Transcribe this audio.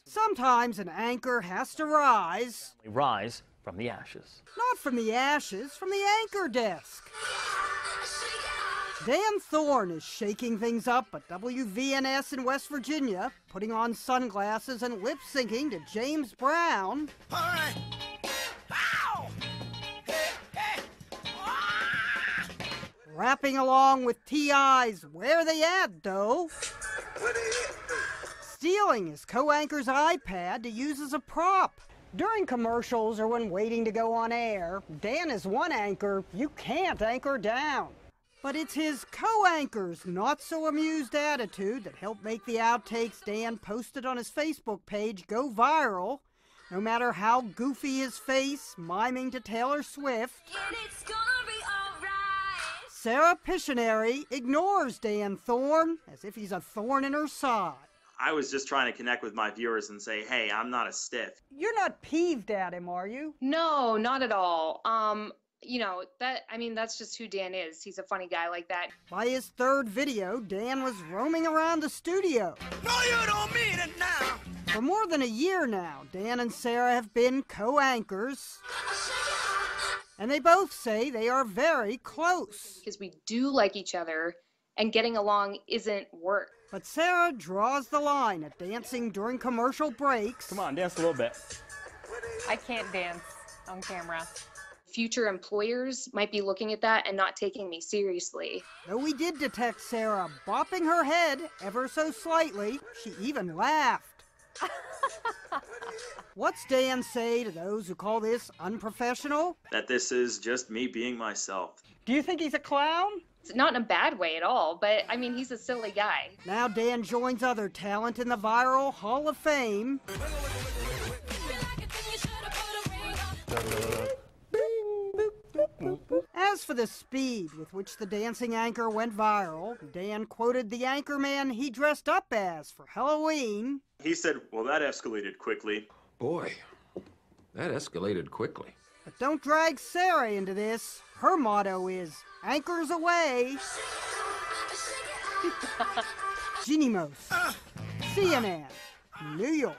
Sometimes an anchor has to rise. Rise from the ashes. Not from the ashes, from the anchor desk. Dan Thorne is shaking things up at WVNS in West Virginia, putting on sunglasses and lip-syncing to James Brown. All right. Ow! Hey, hey. Ah! Rapping along with T.I.'s Where They At, Though. Where they at? Stealing his co-anchor's iPad to use as a prop. During commercials or when waiting to go on air, Dan is one anchor you can't anchor down. But it's his co-anchor's not-so-amused attitude that helped make the outtakes Dan posted on his Facebook page go viral, no matter how goofy his face, miming to Taylor Swift. And it's gonna be alright. Sarah Pictionary ignores Dan Thorne as if he's a thorn in her side. I was just trying to connect with my viewers and say, hey, I'm not a stiff. You're not peeved at him, are you? No, not at all. You know, that's just who Dan is. He's a funny guy like that. By his third video, Dan was roaming around the studio. No, you don't mean it now. For more than a year now, Dan and Sarah have been co-anchors. And they both say they are very close. Because we do like each other, and getting along isn't work. But Sarah draws the line at dancing during commercial breaks. Come on, dance a little bit. I can't dance on camera. Future employers might be looking at that and not taking me seriously. Though we did detect Sarah bopping her head ever so slightly, she even laughed. What's Dan say to those who call this unprofessional? That this is just me being myself. Do you think he's a clown? It's not in a bad way at all, but I mean, he's a silly guy. Now Dan joins other talent in the viral Hall of Fame. As for the speed with which the dancing anchor went viral, Dan quoted the anchorman he dressed up as for Halloween. He said, well, that escalated quickly. Boy, that escalated quickly. But don't drag Sarah into this. Her motto is, anchors away. Jeanne Moos, CNN, New York.